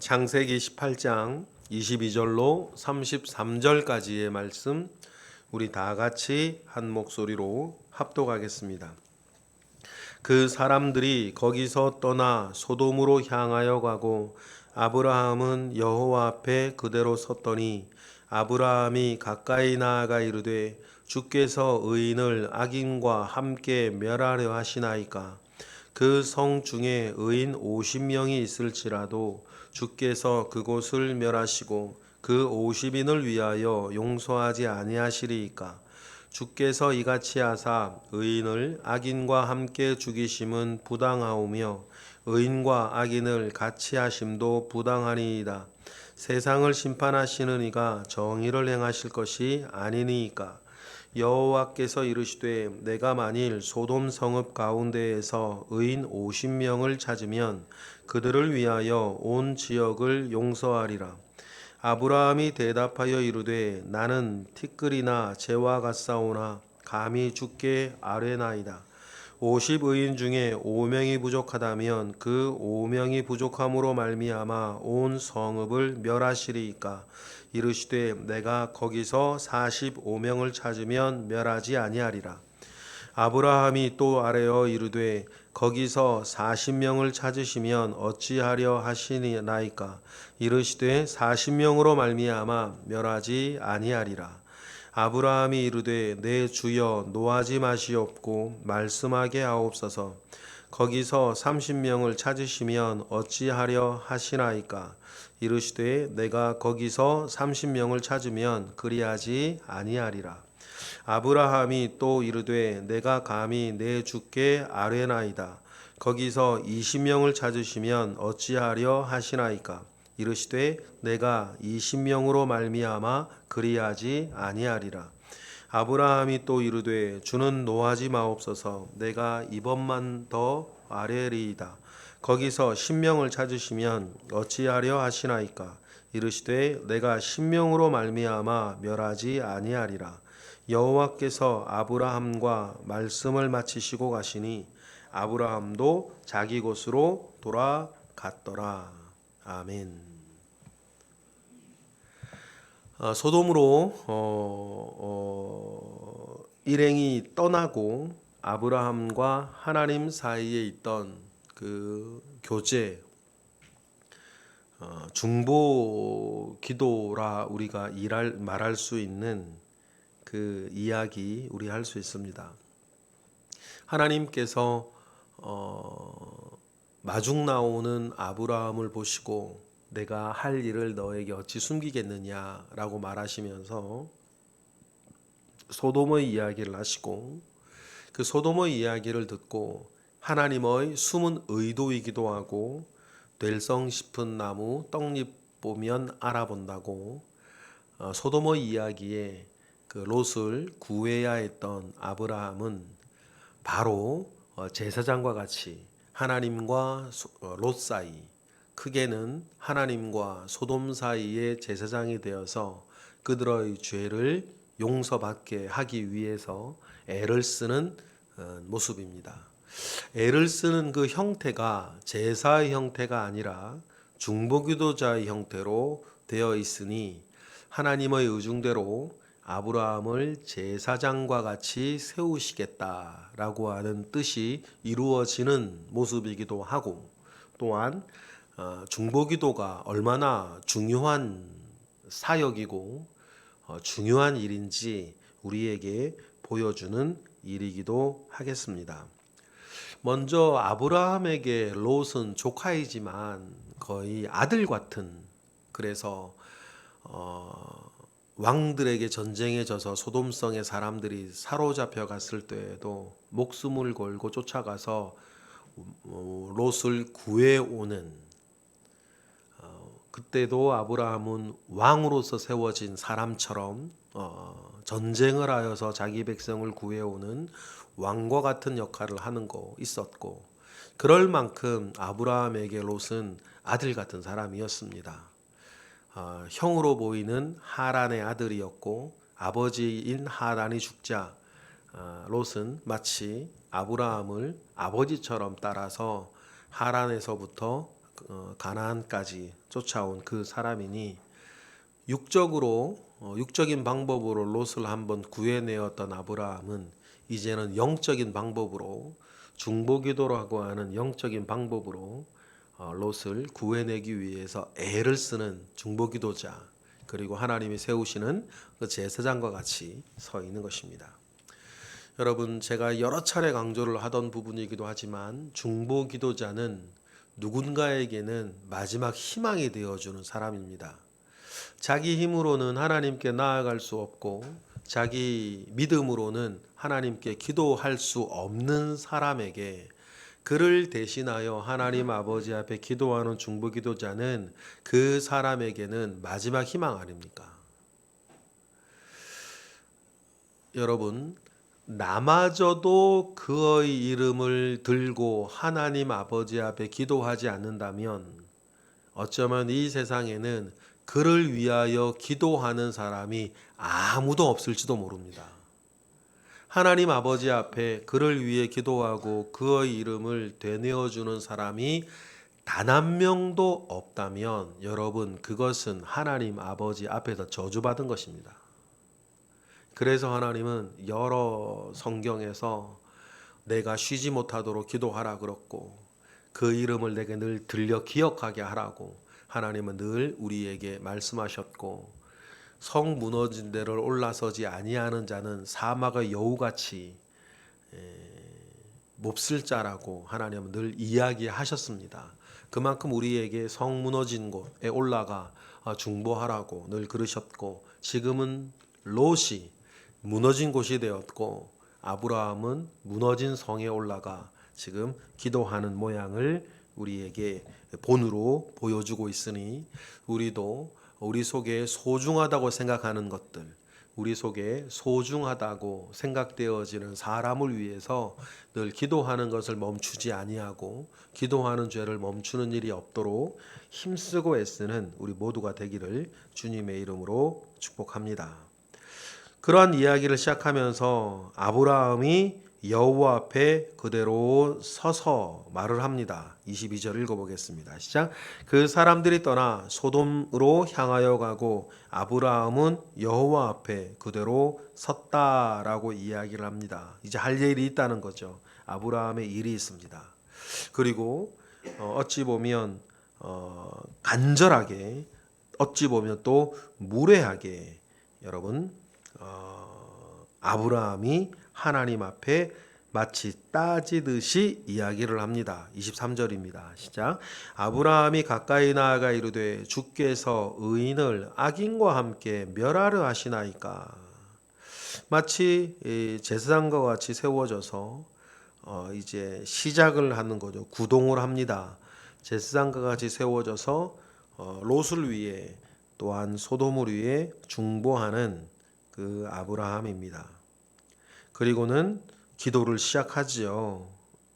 창세기 18장 22절로 33절까지의 말씀 우리 다 같이 한 목소리로 합독하겠습니다. 그 사람들이 거기서 떠나 소돔으로 향하여 가고 아브라함은 여호와 앞에 그대로 섰더니 아브라함이 가까이 나아가 이르되 주께서 의인을 악인과 함께 멸하려 하시나이까. 그 성 중에 의인 50명이 있을지라도 주께서 그곳을 멸하시고 그 50인을 위하여 용서하지 아니하시리이까. 주께서 이같이 하사 의인을 악인과 함께 죽이심은 부당하오며 의인과 악인을 같이 하심도 부당하니이다. 세상을 심판하시는 이가 정의를 행하실 것이 아니니이까. 여호와께서 이르시되 내가 만일 소돔 성읍 가운데에서 의인 50명을 찾으면 그들을 위하여 온 지역을 용서하리라. 아브라함이 대답하여 이르되 나는 티끌이나 재와 같사오나 감히 주께 아뢰나이다. 50의인 중에 5명이 부족하다면 그 5명이 부족함으로 말미암아 온 성읍을 멸하시리이까. 이르시되 내가 거기서 45명을 찾으면 멸하지 아니하리라. 아브라함이 또 아뢰어 이르되 거기서 40명을 찾으시면 어찌하려 하시나이까. 이르시되 40명으로 말미암아 멸하지 아니하리라. 아브라함이 이르되 내 주여 노하지 마시옵고 말씀하게 하옵소서. 거기서 30명을 찾으시면 어찌하려 하시나이까. 이르시되 내가 거기서 30명을 찾으면 그리하지 아니하리라. 아브라함이 또 이르되 내가 감히 내 주께 아뢰나이다. 거기서 20명을 찾으시면 어찌하려 하시나이까. 이르시되 내가 20명으로 말미암아 그리하지 아니하리라. 아브라함이 또 이르되 주는 노하지 마옵소서. 내가 이번만 더 아뢰리이다. 거기서 10명을 찾으시면 어찌하려 하시나이까. 이르시되 내가 10명으로 말미암아 멸하지 아니하리라. 여호와께서 아브라함과 말씀을 마치시고 가시니 아브라함도 자기 곳으로 돌아갔더라. 아멘. 소돔으로 일행이 떠나고 아브라함과 하나님 사이에 있던 그 교제, 중보 기도라 우리가 말할 수 있는 그 이야기 우리 할 수 있습니다. 하나님께서 마중 나오는 아브라함을 보시고 내가 할 일을 너에게 어찌 숨기겠느냐라고 말하시면서 소돔의 이야기를 하시고 그 소돔의 이야기를 듣고 하나님의 숨은 의도이기도 하고 될성 싶은 나무 떡잎 보면 알아본다고 소돔의 이야기에 그 롯을 구해야 했던 아브라함은 바로 제사장과 같이 하나님과 롯 사이, 크게는 하나님과 소돔 사이의 제사장이 되어서 그들의 죄를 용서받게 하기 위해서 애를 쓰는 모습입니다. 애를 쓰는 그 형태가 제사의 형태가 아니라 중보기도자의 형태로 되어 있으니 하나님의 의중대로 아브라함을 제사장과 같이 세우시겠다라고 하는 뜻이 이루어지는 모습이기도 하고, 또한 중보기도가 얼마나 중요한 사역이고 중요한 일인지 우리에게 보여주는 일이기도 하겠습니다. 먼저 아브라함에게 롯은 조카이지만 거의 아들 같은, 그래서 왕들에게 전쟁에 져서 소돔성의 사람들이 사로잡혀 갔을 때에도 목숨을 걸고 쫓아가서 롯을 구해오는, 그때도 아브라함은 왕으로서 세워진 사람처럼 전쟁을 하여서 자기 백성을 구해오는 왕과 같은 역할을 하는 거 있었고, 그럴 만큼 아브라함에게 롯은 아들 같은 사람이었습니다. 형으로 보이는 하란의 아들이었고 아버지인 하란이 죽자 롯은 마치 아브라함을 아버지처럼 따라서 하란에서부터 가나안까지 쫓아온 그 사람이니 육적인 방법으로 롯을 한번 구해내었던 아브라함은 이제는 영적인 방법으로 중보기도라고 하는 영적인 방법으로 롯을 구해내기 위해서 애를 쓰는 중보기도자, 그리고 하나님이 세우시는 그 제사장과 같이 서 있는 것입니다. 여러분, 제가 여러 차례 강조를 하던 부분이기도 하지만 중보기도자는 누군가에게는 마지막 희망이 되어주는 사람입니다. 자기 힘으로는 하나님께 나아갈 수 없고 자기 믿음으로는 하나님께 기도할 수 없는 사람에게 그를 대신하여 하나님 아버지 앞에 기도하는 중보기도자는 그 사람에게는 마지막 희망 아닙니까? 여러분, 나마저도 그의 이름을 들고 하나님 아버지 앞에 기도하지 않는다면 어쩌면 이 세상에는 그를 위하여 기도하는 사람이 아무도 없을지도 모릅니다. 하나님 아버지 앞에 그를 위해 기도하고 그의 이름을 되뇌어주는 사람이 단 한 명도 없다면 여러분, 그것은 하나님 아버지 앞에서 저주받은 것입니다. 그래서 하나님은 여러 성경에서 내가 쉬지 못하도록 기도하라 그랬고 그 이름을 내게 늘 들려 기억하게 하라고 하나님은 늘 우리에게 말씀하셨고, 성 무너진 데를 올라서지 아니하는 자는 사막의 여우같이 몹쓸 자라고 하나님은 늘 이야기하셨습니다. 그만큼 우리에게 성 무너진 곳에 올라가 중보하라고 늘 그러셨고, 지금은 롯이 무너진 곳이 되었고 아브라함은 무너진 성에 올라가 지금 기도하는 모양을 우리에게 본으로 보여주고 있으니, 우리도 우리 속에 소중하다고 생각하는 것들, 우리 속에 소중하다고 생각되어지는 사람을 위해서 늘 기도하는 것을 멈추지 아니하고 기도하는 죄를 멈추는 일이 없도록 힘쓰고 애쓰는 우리 모두가 되기를 주님의 이름으로 축복합니다. 그러한 이야기를 시작하면서 아브라함이 여호와 앞에 그대로 서서 말을 합니다. 22절 읽어보겠습니다. 시작. 그 사람들이 떠나 소돔으로 향하여 가고 아브라함은 여호와 앞에 그대로 섰다라고 이야기를 합니다. 이제 할 일이 있다는 거죠. 아브라함의 일이 있습니다. 그리고 어찌 보면 간절하게, 어찌 보면 또 무례하게 여러분, 아브라함이 하나님 앞에 마치 따지듯이 이야기를 합니다. 23절입니다. 시작. 아브라함이 가까이 나아가 이르되 주께서 의인을 악인과 함께 멸하려 하시나이까. 마치 제사장과 같이 세워져서 이제 시작을 하는 거죠. 구동을 합니다. 제사장과 같이 세워져서 롯을 위해 또한 소돔을 위해 중보하는 그 아브라함입니다. 그리고는 기도를 시작하지요.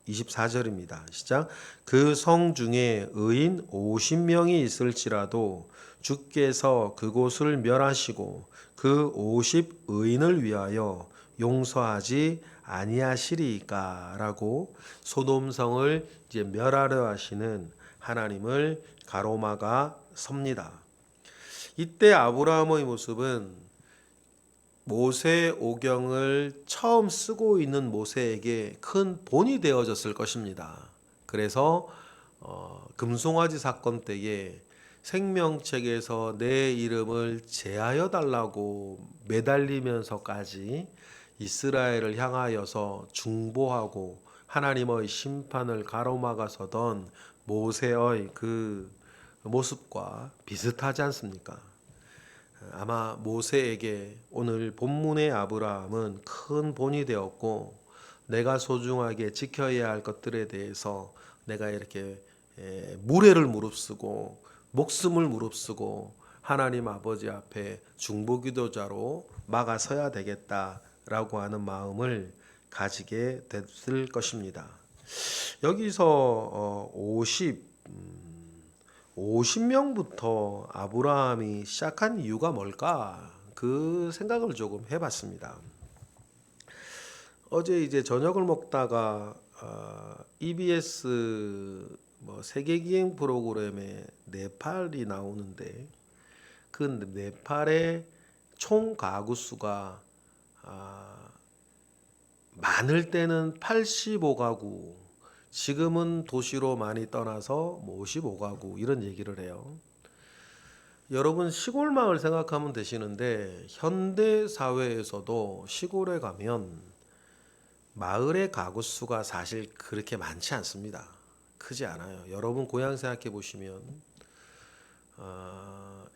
24절입니다. 시작. 그 성 중에 의인 50명이 있을지라도 주께서 그곳을 멸하시고 그 50 의인을 위하여 용서하지 아니하시리까라고 소돔성을 이제 멸하려 하시는 하나님을 가로막아 섭니다. 이때 아브라함의 모습은 모세오경을 처음 쓰고 있는 모세에게 큰 본이 되어졌을 것입니다. 그래서 금송아지 사건 때에 생명책에서 내 이름을 제하여 달라고 매달리면서까지 이스라엘을 향하여서 중보하고 하나님의 심판을 가로막아서던 모세의 그 모습과 비슷하지 않습니까? 아마 모세에게 오늘 본문의 아브라함은 큰 본이 되었고, 내가 소중하게 지켜야 할 것들에 대해서 내가 이렇게 무례를 무릅쓰고 목숨을 무릅쓰고 하나님 아버지 앞에 중보기도자로 막아서야 되겠다라고 하는 마음을 가지게 됐을 것입니다. 여기서 50명부터 아브라함이 시작한 이유가 뭘까? 그 생각을 조금 해봤습니다. 어제 이제 저녁을 먹다가 EBS 뭐 세계 기행 프로그램에 네팔이 나오는데 그 네팔의 총 가구 수가 많을 때는 85가구, 지금은 도시로 많이 떠나서 55가구 이런 얘기를 해요. 여러분 시골 마을 생각하면 되시는데 현대 사회에서도 시골에 가면 마을의 가구 수가 사실 그렇게 많지 않습니다. 크지 않아요. 여러분 고향 생각해 보시면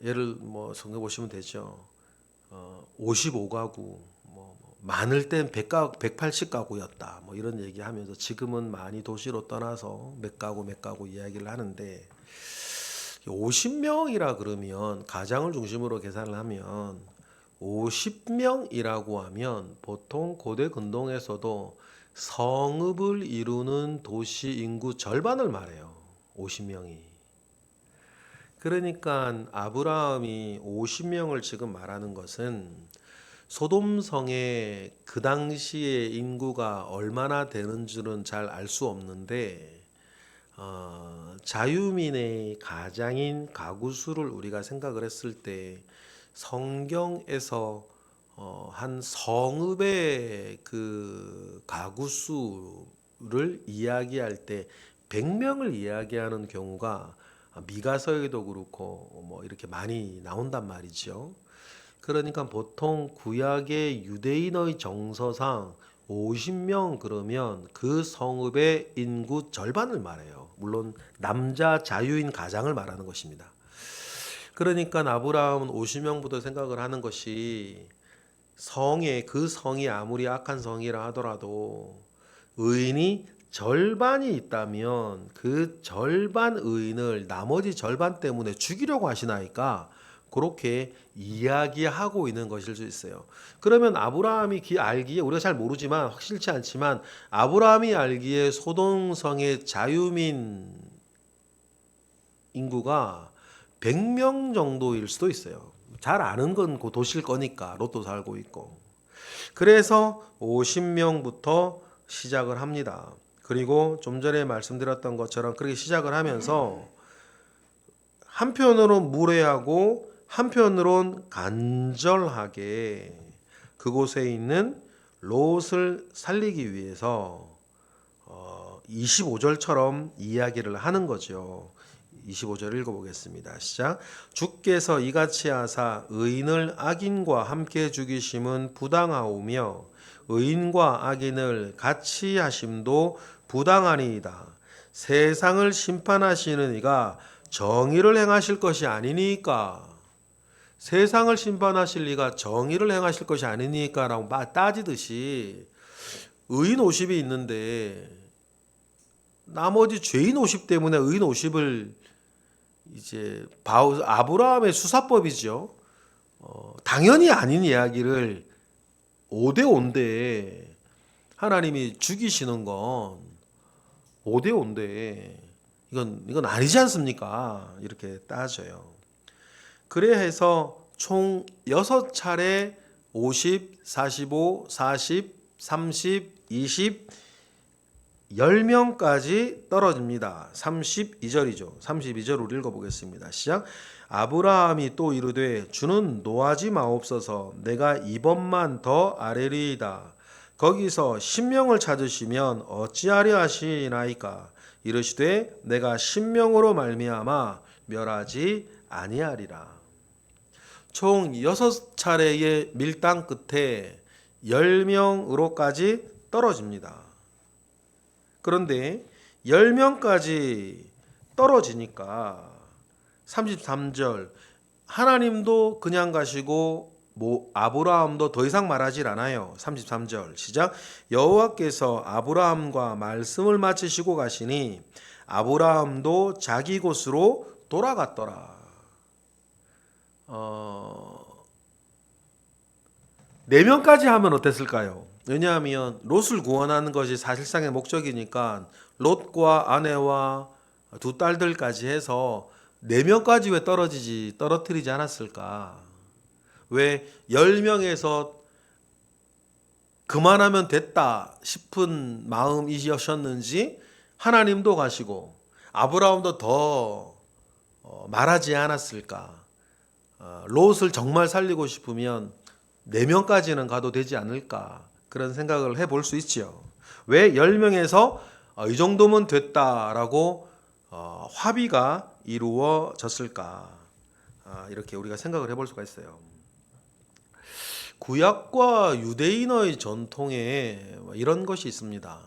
예를 뭐 정해 보시면 되죠. 55가구, 많을 땐 180가구였다. 뭐 이런 얘기하면서 지금은 많이 도시로 떠나서 몇 가구 이야기를 하는데 50명이라 그러면 가장을 중심으로 계산을 하면 50명이라고 하면 보통 고대 근동에서도 성읍을 이루는 도시 인구 절반을 말해요. 50명이. 그러니까 아브라함이 50명을 지금 말하는 것은 소돔성의 그 당시의 인구가 얼마나 되는 줄은 잘 알 수 없는데 자유민의 가장인 가구 수를 우리가 생각을 했을 때 성경에서 한 성읍의 그 가구 수를 이야기할 때 100명을 이야기하는 경우가 미가서에도 그렇고 뭐 이렇게 많이 나온단 말이죠. 그러니까 보통 구약의 유대인의 정서상 50명 그러면 그 성읍의 인구 절반을 말해요. 물론 남자 자유인 가장을 말하는 것입니다. 그러니까 아브라함은 50명부터 생각을 하는 것이 그 성이 아무리 악한 성이라 하더라도 의인이 절반이 있다면 그 절반 의인을 나머지 절반 때문에 죽이려고 하시나이까 그렇게 이야기하고 있는 것일 수 있어요. 그러면 아브라함이 알기에 우리가 잘 모르지만 확실치 않지만 아브라함이 알기에 소돔성의 자유민 인구가 100명 정도일 수도 있어요. 잘 아는 건 그 도시일 거니까 롯도 살고 있고. 그래서 50명부터 시작을 합니다. 그리고 좀 전에 말씀드렸던 것처럼 그렇게 시작을 하면서 한편으론 무례하고 한편으론 간절하게 그곳에 있는 롯을 살리기 위해서 25절처럼 이야기를 하는 거죠. 25절 읽어보겠습니다. 시작. 주께서 이같이 하사 의인을 악인과 함께 죽이심은 부당하오며 의인과 악인을 같이 하심도 부당하니이다. 세상을 심판하시는 이가 정의를 행하실 것이 아니니까. 세상을 심판하실 이가 정의를 행하실 것이 아니니까 라고 따지듯이 의인 50이 있는데 나머지 죄인 50 때문에 의인 50을 이제 아브라함의 수사법이죠. 당연히 아닌 이야기를 5대 5인데 하나님이 죽이시는 건 5대 5인데 이건 아니지 않습니까? 이렇게 따져요. 그래 해서 총 6차례 50, 45, 40, 30, 20, 10명까지 떨어집니다. 32절이죠. 32절을 읽어보겠습니다. 시작. 아브라함이 또 이르되 주는 노하지 마옵소서. 내가 이번만 더 아뢰리이다. 거기서 10명을 찾으시면 어찌하려 하시나이까. 이르시되 내가 10명으로 말미암아 멸하지 아니하리라. 총 6차례의 밀당 끝에 10명으로까지 떨어집니다. 그런데 10명까지 떨어지니까 33절 하나님도 그냥 가시고 아브라함도 더 이상 말하질 않아요. 33절 시작. 여호와께서 아브라함과 말씀을 마치시고 가시니 아브라함도 자기 곳으로 돌아갔더라. 4명까지 하면 어땠을까요? 왜냐하면 롯을 구원하는 것이 사실상의 목적이니까 롯과 아내와 두 딸들까지 해서 4명까지 왜 떨어뜨리지 않았을까? 왜 10명에서 그만하면 됐다 싶은 마음이셨는지 하나님도 가시고 아브라함도 더 말하지 않았을까? 롯을 정말 살리고 싶으면 4명까지는 가도 되지 않을까? 그런 생각을 해볼 수 있지요. 왜 10명에서 이 정도면 됐다라고 합의가 이루어졌을까? 이렇게 우리가 생각을 해볼 수가 있어요. 구약과 유대인의 전통에 이런 것이 있습니다.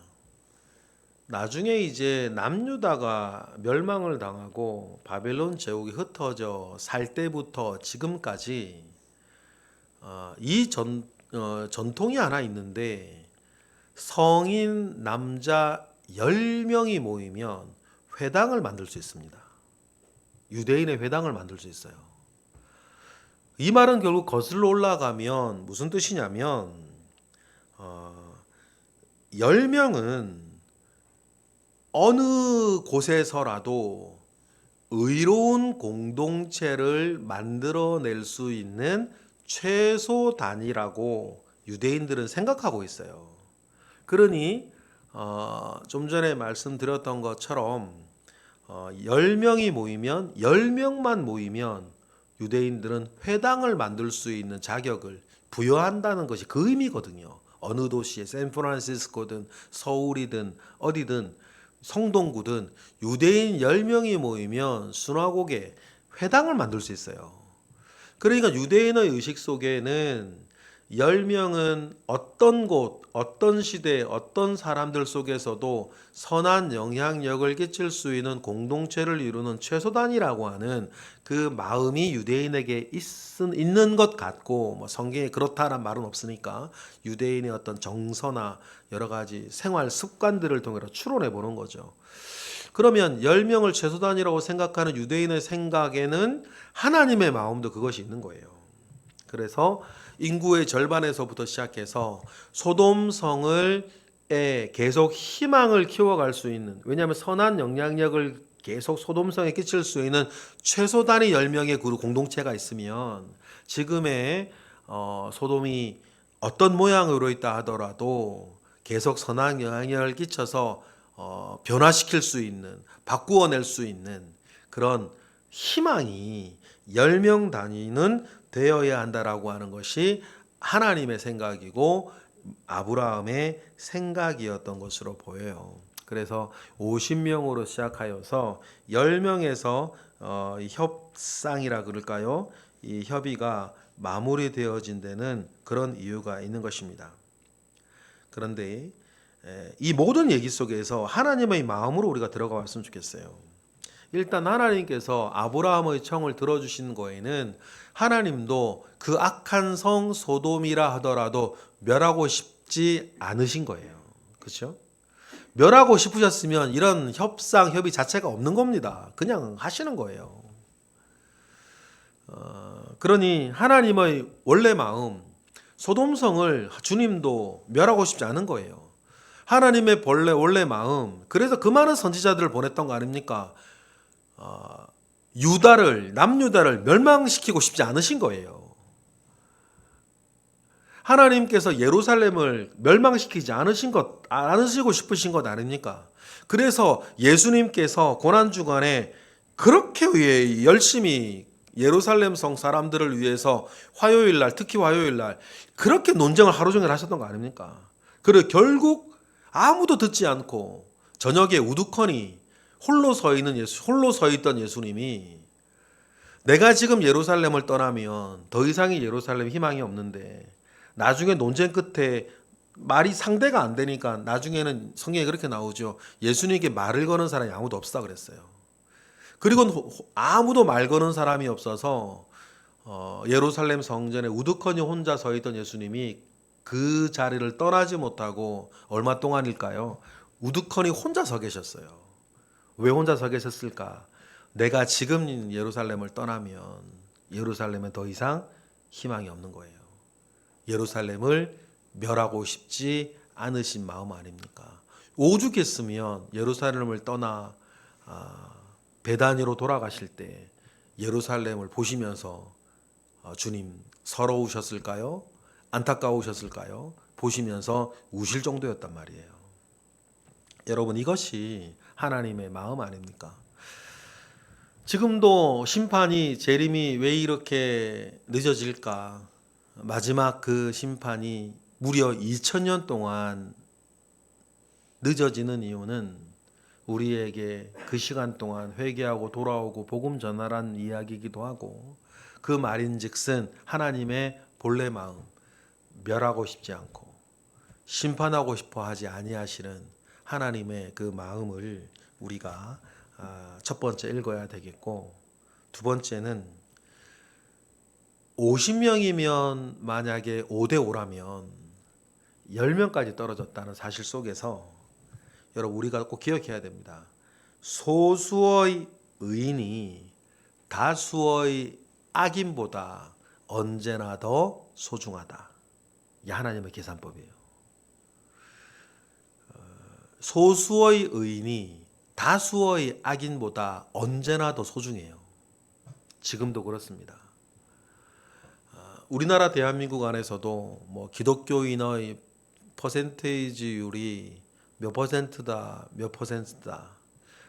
나중에 이제 남유다가 멸망을 당하고 바벨론 제국이 흩어져 살 때부터 지금까지 이 전통이 하나 있는데, 성인 남자 10명이 모이면 회당을 만들 수 있습니다. 유대인의 회당을 만들 수 있어요. 이 말은 결국 거슬러 올라가면 무슨 뜻이냐면 10명은 어느 곳에서라도 의로운 공동체를 만들어낼 수 있는 최소 단위라고 유대인들은 생각하고 있어요. 그러니 좀 전에 말씀드렸던 것처럼 10명이 모이면 10명만 모이면 유대인들은 회당을 만들 수 있는 자격을 부여한다는 것이 그 의미거든요. 어느 도시에 샌프란시스코든 서울이든 어디든 성동구든 유대인 10명이 모이면 수나고게 회당을 만들 수 있어요. 그러니까 유대인의 의식 속에는 10명은 어떤 곳, 어떤 시대, 어떤 사람들 속에서도 선한 영향력을 끼칠 수 있는 공동체를 이루는 최소단이라고 하는 그 마음이 유대인에게 있는 것 같고, 뭐 성경에 그렇다란 말은 없으니까 유대인의 어떤 정서나 여러 가지 생활 습관들을 통해서 추론해 보는 거죠. 그러면 10명을 최소단이라고 생각하는 유대인의 생각에는 하나님의 마음도 그것이 있는 거예요. 그래서 인구의 절반에서부터 시작해서 소돔성을 계속 희망을 키워갈 수 있는, 왜냐하면 선한 영향력을 계속 소돔성에 끼칠 수 있는 최소 단위 10명의 공동체가 있으면 지금의 소돔이 어떤 모양으로 있다 하더라도 계속 선한 영향력을 끼쳐서 변화시킬 수 있는, 바꾸어낼 수 있는 그런 희망이 10명 단위는 되어야 한다라고 하는 것이 하나님의 생각이고 아브라함의 생각이었던 것으로 보여요. 그래서 50명으로 시작하여서 10명에서 협상이라 그럴까요? 이 협의가 마무리되어진 데는 그런 이유가 있는 것입니다. 그런데 이 모든 얘기 속에서 하나님의 마음으로 우리가 들어가 봤으면 좋겠어요. 일단 하나님께서 아브라함의 청을 들어주신 거에는 하나님도 그 악한 성 소돔이라 하더라도 멸하고 싶지 않으신 거예요. 그렇죠? 멸하고 싶으셨으면 이런 협상, 협의 자체가 없는 겁니다. 그냥 하시는 거예요. 그러니 하나님의 원래 마음, 소돔성을 주님도 멸하고 싶지 않은 거예요. 하나님의 원래 마음, 그래서 그 많은 선지자들을 보냈던 거 아닙니까? 남유다를 멸망시키고 싶지 않으신 거예요. 하나님께서 예루살렘을 멸망시키지 않으시고 싶으신 것 아닙니까? 그래서 예수님께서 고난주간에 그렇게 열심히 예루살렘 성 사람들을 위해서 특히 화요일 날 그렇게 논쟁을 하루 종일 하셨던 거 아닙니까? 그리고 결국 아무도 듣지 않고 저녁에 우두커니 홀로 서 있던 예수님이 내가 지금 예루살렘을 떠나면 더 이상의 예루살렘 희망이 없는데, 나중에 논쟁 끝에 말이 상대가 안 되니까 나중에는 성경에 그렇게 나오죠. 예수님께 말을 거는 사람이 아무도 없다 그랬어요. 그리고 아무도 말 거는 사람이 없어서 예루살렘 성전에 우두커니 혼자 서 있던 예수님이 그 자리를 떠나지 못하고 얼마 동안일까요? 우두커니 혼자 서 계셨어요. 왜 혼자 서 계셨을까? 내가 지금 예루살렘을 떠나면 예루살렘에 더 이상 희망이 없는 거예요. 예루살렘을 멸하고 싶지 않으신 마음 아닙니까? 오죽했으면 예루살렘을 떠나 베다니로 돌아가실 때 예루살렘을 보시면서 주님 서러우셨을까요? 안타까우셨을까요? 보시면서 우실 정도였단 말이에요. 여러분, 이것이 하나님의 마음 아닙니까? 지금도 심판이 재림이 왜 이렇게 늦어질까? 마지막 그 심판이 무려 2000년 동안 늦어지는 이유는 우리에게 그 시간 동안 회개하고 돌아오고 복음 전하라는 이야기이기도 하고, 그 말인즉슨 하나님의 본래 마음, 멸하고 싶지 않고 심판하고 싶어 하지 아니하시는 하나님의 그 마음을 우리가 첫 번째 읽어야 되겠고, 두 번째는 50명이면 만약에 5대 5라면 10명까지 떨어졌다는 사실 속에서 여러분 우리가 꼭 기억해야 됩니다. 소수의 의인이 다수의 악인보다 언제나 더 소중하다. 이게 하나님의 계산법이에요. 소수의 의인이 다수의 악인보다 언제나 더 소중해요. 지금도 그렇습니다. 우리나라 대한민국 안에서도 뭐 기독교인의 퍼센테이지율이 몇 퍼센트다, 몇 퍼센트다.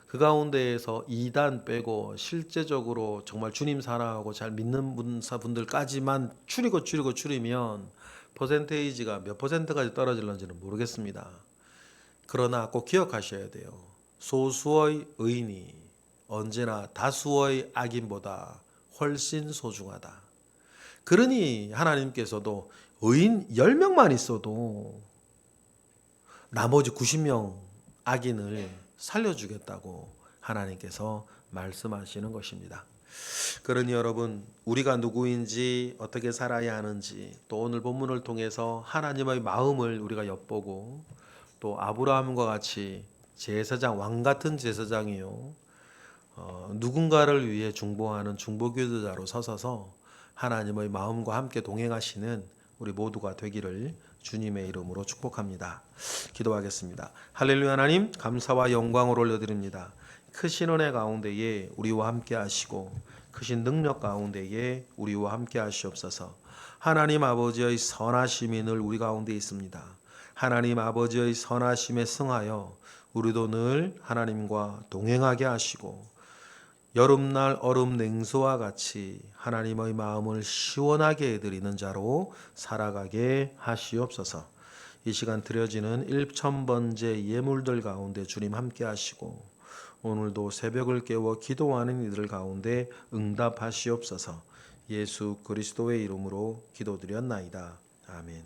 그 가운데에서 이단 빼고 실제적으로 정말 주님 사랑하고 잘 믿는 분들까지만 줄이면 퍼센테이지가 몇 퍼센트까지 떨어질는지는 모르겠습니다. 그러나 꼭 기억하셔야 돼요. 소수의 의인이 언제나 다수의 악인보다 훨씬 소중하다. 그러니 하나님께서도 의인 10명만 있어도 나머지 90명 악인을 살려주겠다고 하나님께서 말씀하시는 것입니다. 그러니 여러분, 우리가 누구인지 어떻게 살아야 하는지, 또 오늘 본문을 통해서 하나님의 마음을 우리가 엿보고, 또 아브라함과 같이 제사장, 왕 같은 제사장이요, 누군가를 위해 중보하는 중보기도자로 서서서 하나님의 마음과 함께 동행하시는 우리 모두가 되기를 주님의 이름으로 축복합니다. 기도하겠습니다. 할렐루야. 하나님 감사와 영광을 올려드립니다. 크신 은혜 가운데에 우리와 함께 하시고 크신 능력 가운데에 우리와 함께 하시옵소서. 하나님 아버지의 선하심이 늘 우리 가운데 있습니다. 하나님 아버지의 선하심에 승하여 우리도 늘 하나님과 동행하게 하시고, 여름날 얼음 냉수와 같이 하나님의 마음을 시원하게 해드리는 자로 살아가게 하시옵소서. 이 시간 드려지는 1000번째 예물들 가운데 주님 함께 하시고, 오늘도 새벽을 깨워 기도하는 이들 가운데 응답하시옵소서. 예수 그리스도의 이름으로 기도드렸나이다. 아멘.